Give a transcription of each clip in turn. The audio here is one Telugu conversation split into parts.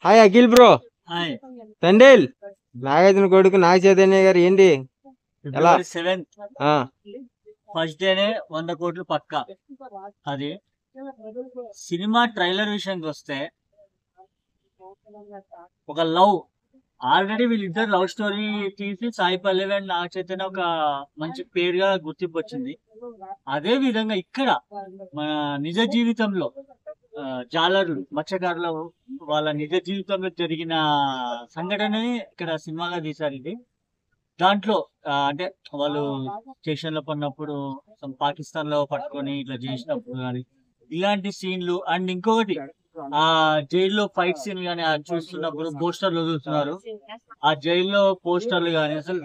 Hi Akhil bro. Hi. Thandel Nagarjuna కొడుకు నాగ చైతన్య గారు ఏంటి ఎలా? ఫిబ్రవరి 7th ఫస్ట్ డేనే 100 కోట్లు పక్కా. అది సినిమా ట్రైలర్ విషయానికి వస్తే ఒక లవ్ ఆల్రెడీ వీళ్ళిద్దరు లవ్ స్టోరీ తీసి సాయి పల్లవి అండ్ నాగ చైతన్య ఒక మంచి పేరుగా గుర్తింపు వచ్చింది. అదే విధంగా ఇక్కడ మన నిజ జీవితంలో జాలర్లు మత్స్యకారుల వాళ్ళ నిజ జీవితంలో జరిగిన సంఘటనని ఇక్కడ సినిమాగా తీశారు. ఇది దాంట్లో అంటే వాళ్ళు స్టేషన్ లో పడినప్పుడు పాకిస్తాన్ లో పట్టుకొని ఇట్లా చేసినప్పుడు కానీ ఇలాంటి సీన్లు అండ్ ఇంకొకటి ఆ జైల్లో ఫైట్ సీన్ గానీ చూస్తున్నప్పుడు పోస్టర్లు వదులుతున్నారు. ఆ జైల్లో పోస్టర్లు గానీ అసలు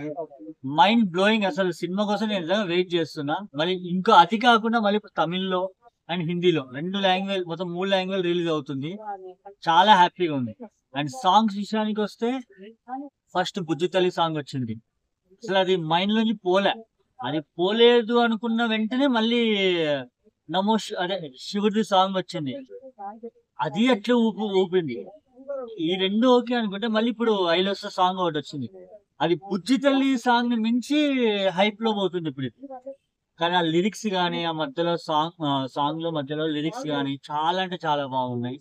మైండ్ బ్లోయింగ్. అసలు సినిమా కోసం నేను నిజంగా వెయిట్ చేస్తున్నా. మళ్ళీ ఇంకా అది కాకుండా మళ్ళీ ఇప్పుడు తమిళ్లో అండ్ హిందీలో 2 లాంగ్వేజ్ మొత్తం 3 లాంగ్వేజ్ రిలీజ్ అవుతుంది. చాలా హ్యాపీగా ఉంది. అండ్ సాంగ్స్ విషయానికి వస్తే ఫస్ట్ బుజ్జి తల్లి సాంగ్ వచ్చింది. అసలు అది మైండ్ లోంచి అది పోలేదు అనుకున్న వెంటనే మళ్ళీ నమో అదే శివుడి సాంగ్ వచ్చింది. అది అట్లా ఊపింది. ఈ 2 ఓకే అనుకుంటే మళ్ళీ ఇప్పుడు ఐలోస సాంగ్ ఒకటి వచ్చింది. అది బుజ్జి తల్లి సాంగ్ ని మించి హైప్ లో పోతుంది ఇప్పుడు. కానీ ఆ లిరిక్స్ గానీ ఆ మధ్యలో సాంగ్ లో మధ్యలో లిరిక్స్ గానీ చాలా అంటే చాలా బాగున్నాయి.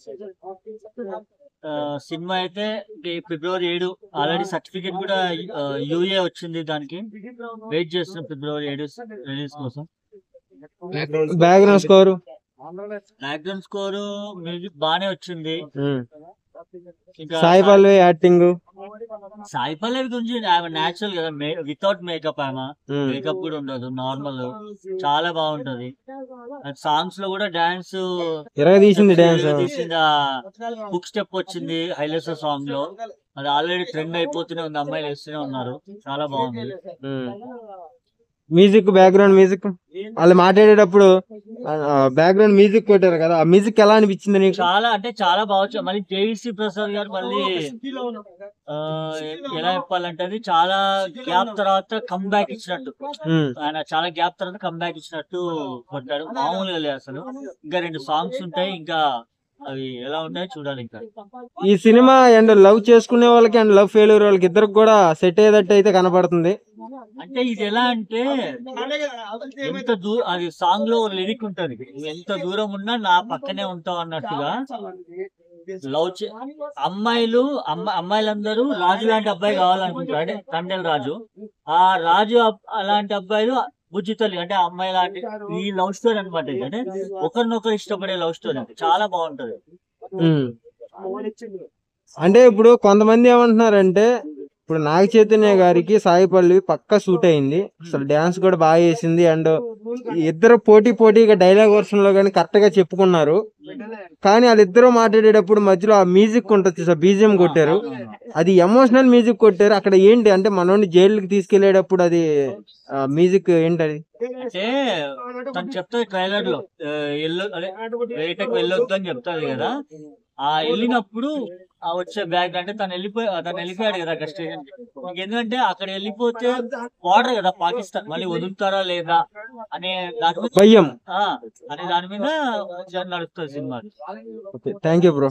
సినిమా అయితే ఫిబ్రవరి 7 ఆల్రెడీ సర్టిఫికేట్ కూడా యూఏ వచ్చింది. దానికి వెయిట్ చేస్తున్నాం ఫిబ్రవరి 7 రిలీజ్ కోసం. బ్యాక్గ్రౌండ్ స్కోరు మ్యూజిక్ బానే వచ్చింది. ఇంకా సాయి పల్లవి యాక్టింగ్, సాయి పల్లవి గురించి నేచురల్ కదా, వితౌట్ మేకప్. ఆమె మేకప్ కూడా ఉండదు, నార్మల్ చాలా బాగుంటది. సాంగ్స్ లో కూడా డాన్స్ తీసింది. బుక్ స్టెప్ వచ్చింది హైలైట్స్ సాంగ్ లో. అది ఆల్రెడీ ట్రెండ్ అయిపోతూనే ఉంది, అమ్మాయిలు వేస్తూనే ఉన్నారు. చాలా బాగుంది. మ్యూజిక్, బ్యాక్గ్రౌండ్ మ్యూజిక్ వాళ్ళు మాట్లాడేటప్పుడు బ్యాక్గ్రౌండ్ మ్యూజిక్ కొట్టారు కదా, ఆ మ్యూజిక్ ఎలా అనిపించింది నీకు? చాలా అంటే చాలా బాగా. మళ్ళీ జేవిసి ప్రసాద్ గారు మళ్ళీ ఎలా చెప్పాలంటే అది చాలా గ్యాప్ తర్వాత కమ్బ్యాక్ ఇచ్చినట్టు, ఆయన చాలా గ్యాప్ తర్వాత కమ్బ్యాక్ ఇచ్చినట్టు కొట్టాడు. మామూలుగా లేదు అసలు. ఇంకా 2 సాంగ్స్ ఉంటాయి, ఇంకా అవి ఎలా ఉంటాయో చూడాలి. ఇంకా ఈ సినిమా అండ్ లవ్ చేసుకునే వాళ్ళకి అండ్ లవ్ ఫెయిల్యూర్ వాళ్ళకి ఇద్దరికి కూడా సెట్ అయ్యేటట్టు అయితే కనపడుతుంది. అంటే ఇది ఎలా అంటే ఎంత దూరం, అది సాంగ్ లో లిరిక్ ఉంటది, ఎంత దూరం ఉన్నా నా పక్కనే ఉంటావు అన్నట్టుగా. లవ్ అమ్మాయిలందరూ రాజు లాంటి అబ్బాయి కావాలనుకుంటారు. అంటే తండేల్ రాజు, ఆ రాజు అలాంటి అబ్బాయిలు బుజ్జి తల్లి అంటే అమ్మాయి లాంటి ఈ లవ్ స్టోరీ అనమాట. అంటే ఒకరినొకరు ఇష్టపడే లవ్ స్టోరీ. అంటే చాలా బాగుంటది. అంటే ఇప్పుడు కొంతమంది ఏమంటున్నారంటే, ఇప్పుడు నాగ చైతన్య గారికి సాయి పల్లవి పక్కా సూట్ అయింది, అసలు డాన్స్ కూడా బాగా చేసింది. అండ్ ఇద్దరు పోటీగా డైలాగ్ వర్షన్ లో కానీ కరెక్ట్ గా చెప్పుకున్నారు. కానీ వాళ్ళిద్దరూ మాట్లాడేటప్పుడు మధ్యలో ఆ మ్యూజిక్ ఉంటుంది, బీజిఎం కొట్టారు. అది ఎమోషనల్ మ్యూజిక్ కొట్టారు. అక్కడ ఏంటి అంటే మనోడిని జైలుకి తీసుకెళ్లేటప్పుడు అది మ్యూజిక్ ఏంటి అది అంటే తను చెప్తాది ట్రైలర్ లో వేటకు వెళ్ళొద్దు అని చెప్తాది కదా. ఆ వెళ్ళినప్పుడు ఆ వచ్చే బ్యాగ్ అంటే తను వెళ్ళిపోయాడు కదా అక్కడ స్టేషన్. ఎందుకంటే అక్కడ వెళ్ళిపోతే బార్డర్ కదా పాకిస్తాన్, మళ్ళీ వదులుతారా లేదా అనే దాని మీద భయం, అనే దాని మీద నడుస్తుంది సినిమా. Thank you bro.